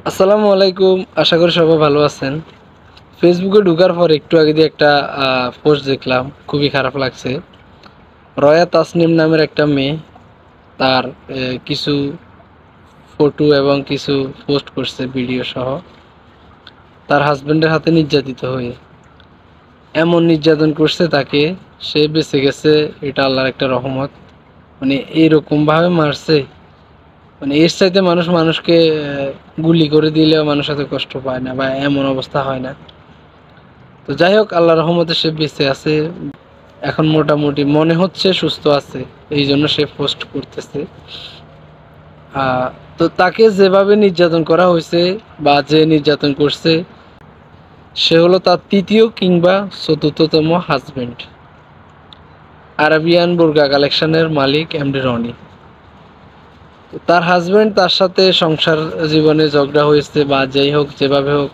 আসসালামু আলাইকুম, আশা করি সবাই ভালো আছেন। ফেসবুকে ঢোকার পর একটু আগে দিয়ে একটা পোস্ট দেখলাম, খুবই খারাপ লাগছে। রয়া তাসনিম নামের একটা মেয়ে তার কিছু ফটো এবং কিছু পোস্ট করছে ভিডিও সহ, তার হাজবেন্ডের হাতে নির্যাতিত হয়ে। এমন নির্যাতন করছে তাকে, সে বেঁচে গেছে, এটা আল্লাহর একটা রহমত। মানে এইরকম ভাবে মারছে, মানে এর চাইতে মানুষকে গুলি করে দিলেও মানুষ এত কষ্ট পায় না বা এমন অবস্থা হয় না। তো যাই হোক, আল্লাহ রহমতে সে বেঁচে আছে, এখন মোটামুটি মনে হচ্ছে সুস্থ আছে, এই জন্য সে পোস্ট করতেছে। তো তাকে যেভাবে নির্যাতন করা হয়েছে বা যে নির্যাতন করছে, সে হলো তার তৃতীয় কিংবা চতুর্থতম হাজবেন্ড, আরাবিয়ান বোরকা কালেকশনের মালিক এমডি রনি। তো তার হাজবেন্ড তার সাথে সংসার জীবনে ঝগড়া হয়েছে বা যাই হোক, যেভাবে হোক,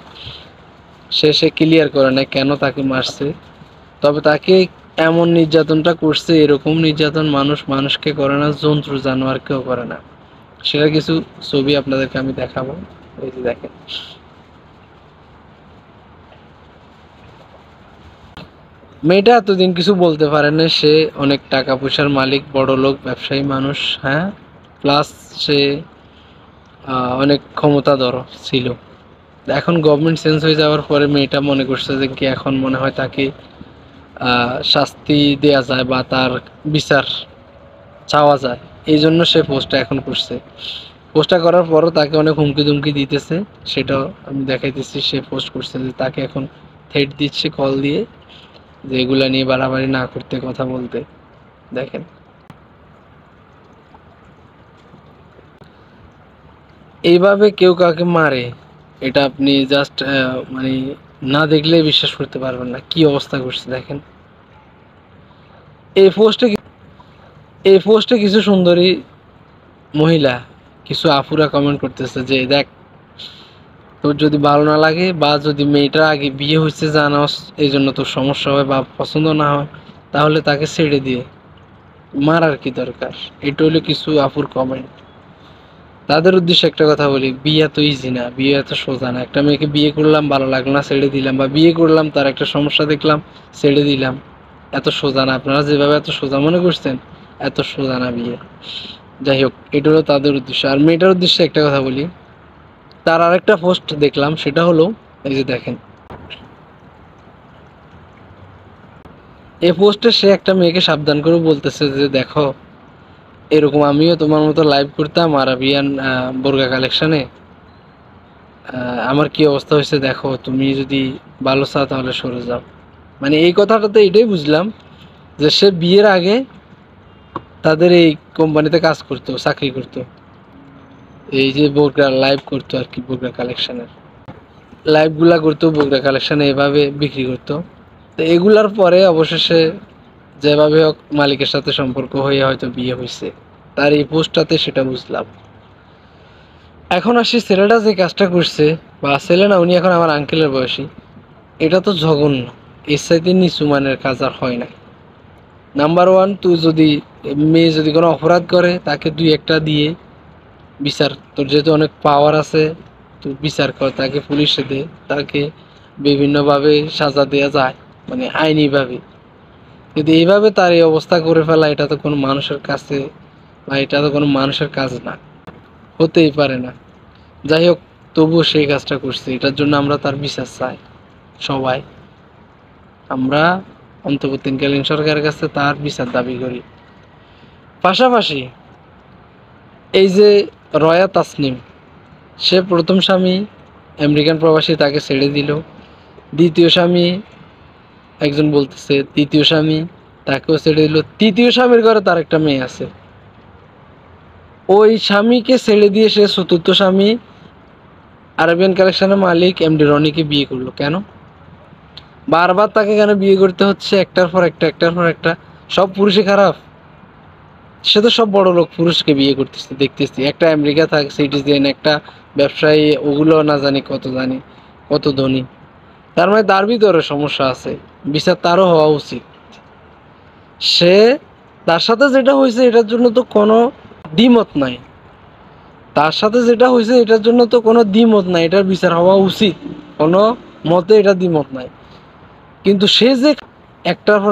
সে ক্লিয়ার করে না কেন তাকে মারছে। তবে তাকে এমন নির্যাতনটা করছে, এরকম নির্যাতন মানুষকে করে না, জন্তু জানোয়ারকেও করে না। সেটা কিছু ছবি আপনাদেরকে আমি দেখাবো। এই যে দেখেন, মেয়েটা এতদিন কিছু বলতে পারে না, সে অনেক টাকা পয়সার মালিক, বড় লোক, ব্যবসায়ী মানুষ, হ্যাঁ, প্লাস সে অনেক ক্ষমতাধর ছিল। এখন গভর্নমেন্ট চেঞ্জ হয়ে যাওয়ার পরে মেয়েটা মনে করছে যে কি এখন মনে হয় তাকে শাস্তি দেয়া যায় বা তার বিচার চাওয়া যায়, এই জন্য সে পোস্টটা এখন করছে। পোস্টটা করার পরও তাকে অনেক হুমকি দুমকি দিতেছে, সেটাও আমি দেখাইতেছি। সে পোস্ট করছে যে তাকে এখন থ্রেট দিচ্ছে কল দিয়ে, যে এগুলা নিয়ে বাড়াবাড়ি না করতে, কথা বলতে। দেখেন, এইভাবে কেউ কাউকে মারে, এটা আপনি জাস্ট মানে না দেখলে বিশ্বাস করতে পারবেন না কি অবস্থা করছে। দেখেন, এই পোস্টে এই পোস্টে কিছু সুন্দরী মহিলা, কিছু আপুরা কমেন্ট করতেছে যে দেখ, তোর যদি ভালো না লাগে বা যদি মেয়েটার আগে বিয়ে হয়েছে জানাস, এই জন্য তোর সমস্যা হয় বা পছন্দ না হয়, তাহলে তাকে ছেড়ে দিয়ে মারার কি দরকার। এটা হলো কিছু আপুর কমেন্ট। তাদের উদ্দেশ্যে একটা কথা বলি, বিয়ে তো ইজি না, বিয়ে এত সোজা না। একটা মেয়েকে বিয়ে করলাম, ভালো লাগলো না, ছেড়ে দিলাম, বা বিয়ে করলাম, তার একটা সমস্যা দেখলাম, ছেড়ে দিলাম, এত সোজা না। আপনারা যেভাবে এত সোজা মনে করছেন, এত সোজা না বিয়ে। যাই হোক, এটা হলো তাদের উদ্দেশ্য। আর মেয়েটার উদ্দেশ্যে একটা কথা বলি, তার আরেকটা পোস্ট দেখলাম, সেটা হলো এই যে দেখেন, এই পোস্টে সে একটা মেয়েকে সাবধান করে বলতেছে যে দেখো, এরকম আমিও তোমার মতো লাইভ করতাম আরাবিয়ান বোরকা কালেকশনে, আমার কি অবস্থা হয়েছে দেখো, তুমি যদি ভালো চাও তাহলে সরে যাও। মানে এই কথাটাতে এটাই বুঝলাম যে সে বিয়ের আগে তাদের এই কোম্পানিতে কাজ করতো, চাকরি করতো, এই যে বোরকা লাইভ করতো আর কি, বোরকা কালেকশনের লাইভ গুলা করতো, বোরকা কালেকশনে এভাবে বিক্রি করতো। তো এগুলার পরে অবশেষে যেভাবে হোক মালিকের সাথে সম্পর্ক হয়ে হয়তো বিয়ে হয়েছে, তার এই পোস্টটাতে সেটা বুঝলাম। এখন আসি, ছেলেটা যে কাজটা করছে, বা ছেলে না, উনি এখন আমার আঙ্কেলের বয়সী, এটা তো জঘন্য। এর চাইতে নিচু মানের কাজ আর হয় না। নাম্বার ওয়ান, তুই যদি মেয়ে যদি কোনো অপরাধ করে, তাকে দুই একটা দিয়ে বিচার, তোর যেহেতু অনেক পাওয়ার আছে, তুই বিচার কর, তাকে পুলিশে দে, তাকে বিভিন্নভাবে সাজা দেওয়া যায়, মানে আইনিভাবে। কিন্তু এইভাবে তার এই অবস্থা করে ফেলা, এটা তো কোনো মানুষের কাছে, বা এটা তো কোনো মানুষের কাজ না, হতেই পারে না। যাই হোক, তবুও সেই কাজটা করছে, এটার জন্য আমরা তার বিচার চাই সবাই। আমরা অন্তর্বর্তীকালীন সরকারের কাছে তার বিচার দাবি করি। পাশাপাশি এই যে রয়া তাসনিম, সে প্রথম স্বামী আমেরিকান প্রবাসী, তাকে ছেড়ে দিল। দ্বিতীয় স্বামী, একজন বলতেছে তৃতীয় স্বামী, তাকেও ছেড়ে দিল। তৃতীয় স্বামীর ঘরে তার একটা মেয়ে আছে, ওই স্বামীকে ছেড়ে দিয়ে সে চতুর্থ স্বামী আরবিয়ান কালেকশনের মালিক এমডি রনিকে বিয়ে করলো। কেন বারবার তাকে কেন বিয়ে করতে হচ্ছে, একটার পর একটা, একটার পর একটা? সব পুরুষই খারাপ? সে তো সব বড় লোক পুরুষকে বিয়ে করতেছে দেখতেছি, একটা আমেরিকা থাকে সিটিজেন, একটা ব্যবসায়ী, ওগুলো না জানি কত, জানি কত ধনী। তার মানে তার ভিতরে সমস্যা আছে, বিচার তারও হওয়া উচিত। সে, তার সাথে যেটা হয়েছে এটার জন্য তো কোনো দ্বিমত নাই। তার সাথে যেটা হয়েছে এটার জন্য তো কোনো দ্বিমত নাই, এটার বিচার হওয়া উচিত, কোনো মতে এটা দ্বিমত নাই। কিন্তু সে যে একটার পর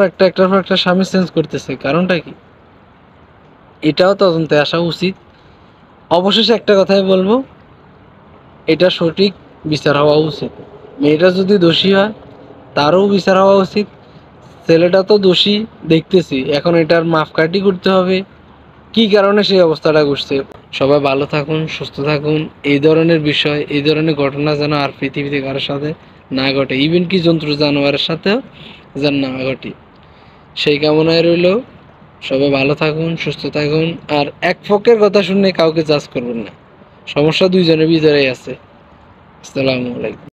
একটা স্বামী চেঞ্জ করতেছে, কারণটা কি? এটাও তদন্তে আসা উচিত। অবশেষে একটা কথাই বলবো, এটা সঠিক বিচার হওয়া উচিত। মেয়েটা যদি দোষী হয় তারও বিচার হওয়া উচিত। ছেলেটা তো দোষী দেখতেছি, এখন এটার মাপকাঠি করতে হবে কি কারণে সেই অবস্থাটা ঘটছে। সবাই ভালো থাকুন, সুস্থ থাকুন। এই ধরনের বিষয়, এই ধরনের ঘটনা যেন আর পৃথিবীতে কারোর সাথে না ঘটে, ইভেন কি জন্তু জানোয়ারের সাথেও যেন না ঘটে, সেই কামনায় রইল। সবাই ভালো থাকুন, সুস্থ থাকুন। আর এক পক্ষের কথা শুনে কাউকে জাজ করবেন না, সমস্যা দুইজনের ভিতরেই আছে। আসসালামু আলাইকুম।